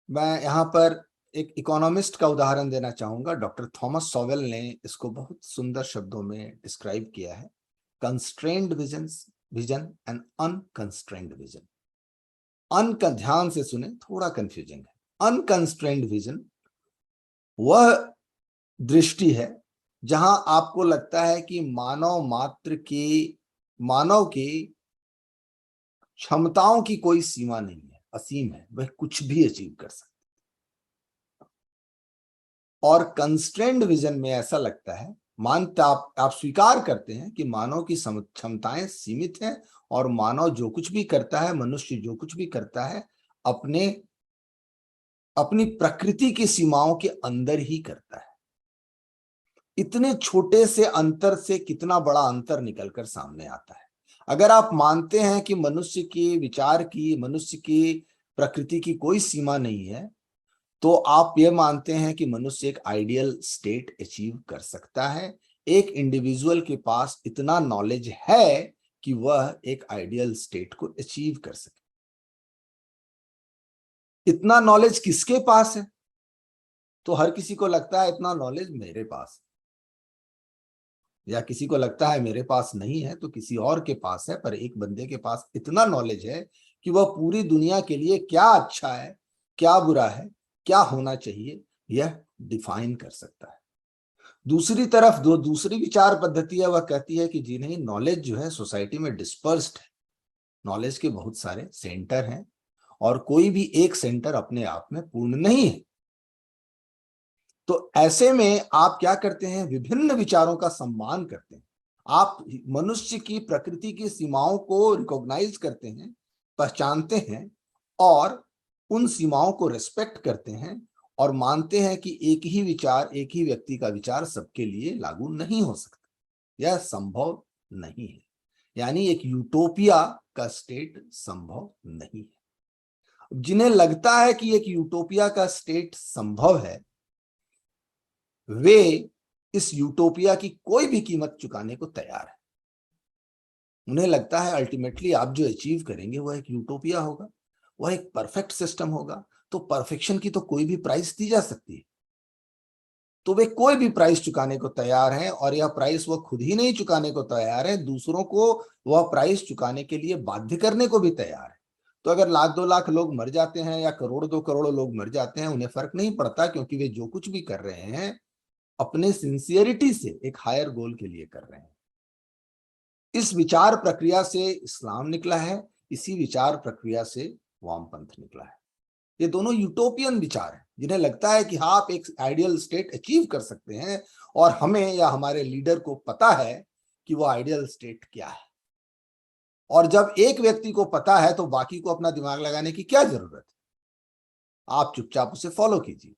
मैं यहाँ पर एक इकोनॉमिस्ट का उदाहरण देना चाहूंगा। डॉक्टर थॉमस सॉवेल ने इसको बहुत सुंदर शब्दों में डिस्क्राइब किया है, कंस्ट्रेन्ड विजन एंड अनकंस्ट्रेन्ड विजन। अन का ध्यान से सुने, थोड़ा कंफ्यूजिंग है। अनकंस्ट्रेन्ड विजन वह दृष्टि है जहां आपको लगता है कि मानव की क्षमताओं की कोई सीमा नहीं है, असीम है, वह कुछ भी अचीव कर सकता है। और कंस्ट्रेन्ड विजन में ऐसा लगता है, मानता आप स्वीकार करते हैं कि मानव की क्षमताएं सीमित हैं और मानव जो कुछ भी करता है, मनुष्य जो कुछ भी करता है, अपनी प्रकृति की सीमाओं के अंदर ही करता है। इतने छोटे से अंतर से कितना बड़ा अंतर निकलकर सामने आता है। अगर आप मानते हैं कि मनुष्य के विचार की, मनुष्य की प्रकृति की कोई सीमा नहीं है, तो आप यह मानते हैं कि मनुष्य एक आइडियल स्टेट अचीव कर सकता है। एक इंडिविजुअल के पास इतना नॉलेज है कि वह एक आइडियल स्टेट को अचीव कर सके। इतना नॉलेज किसके पास है? तो हर किसी को लगता है इतना नॉलेज मेरे पास है, या किसी को लगता है मेरे पास नहीं है तो किसी और के पास है। पर एक बंदे के पास इतना नॉलेज है कि वह पूरी दुनिया के लिए क्या अच्छा है, क्या बुरा है, क्या होना चाहिए, यह डिफाइन कर सकता है। दूसरी तरफ दूसरी विचार पद्धति है, वह कहती है कि जी नहीं, नॉलेज जो है सोसाइटी में डिस्पर्स्ड है। नॉलेज के बहुत सारे सेंटर हैं और कोई भी एक सेंटर अपने आप में पूर्ण नहीं है। तो ऐसे में आप क्या करते हैं? विभिन्न विचारों का सम्मान करते हैं। आप मनुष्य की प्रकृति की सीमाओं को रिकॉग्नाइज करते हैं, पहचानते हैं और उन सीमाओं को रिस्पेक्ट करते हैं और मानते हैं कि एक ही विचार, एक ही व्यक्ति का विचार सबके लिए लागू नहीं हो सकता, यह संभव नहीं है। यानी एक यूटोपिया का स्टेट संभव नहीं है। जिन्हें लगता है कि एक यूटोपिया का स्टेट संभव है, वे इस यूटोपिया की कोई भी कीमत चुकाने को तैयार है। उन्हें लगता है अल्टीमेटली आप जो अचीव करेंगे वह एक यूटोपिया होगा, वह एक परफेक्ट सिस्टम होगा। तो परफेक्शन की तो कोई भी प्राइस दी जा सकती है, तो वे कोई भी प्राइस चुकाने को तैयार हैं। और यह प्राइस वह खुद ही नहीं चुकाने को तैयार है, दूसरों को वह प्राइस चुकाने के लिए बाध्य करने को भी तैयार है। तो अगर 1,00,000-2,00,000 लोग मर जाते हैं या करोड़ 2 करोड़ लोग मर जाते हैं, उन्हें फर्क नहीं पड़ता, क्योंकि वे जो कुछ भी कर रहे हैं अपने सिंसियरिटी से एक हायर गोल के लिए कर रहे हैं। इस विचार प्रक्रिया से इस्लाम निकला है, इसी विचार प्रक्रिया से वामपंथ निकला है। ये दोनों यूटोपियन विचार हैं, जिन्हें लगता है कि हाँ, आप एक आइडियल स्टेट अचीव कर सकते हैं और हमें या हमारे लीडर को पता है कि वो आइडियल स्टेट क्या है। और जब एक व्यक्ति को पता है तो बाकी को अपना दिमाग लगाने की क्या जरूरत है? आप चुपचाप उसे फॉलो कीजिए।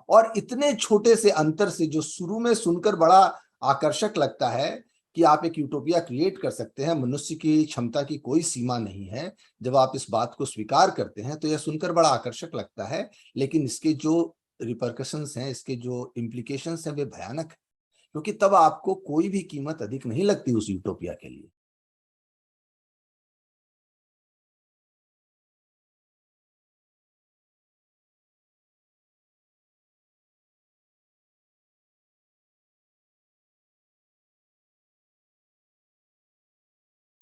और इतने छोटे से अंतर से, जो शुरू में सुनकर बड़ा आकर्षक लगता है कि आप एक यूटोपिया क्रिएट कर सकते हैं, मनुष्य की क्षमता की कोई सीमा नहीं है, जब आप इस बात को स्वीकार करते हैं तो यह सुनकर बड़ा आकर्षक लगता है। लेकिन इसके जो रिपरकशंस हैं, इसके जो इम्प्लीकेशंस हैं, वे भयानक है। क्योंकि तब आपको कोई भी कीमत अधिक नहीं लगती उस यूटोपिया के लिए।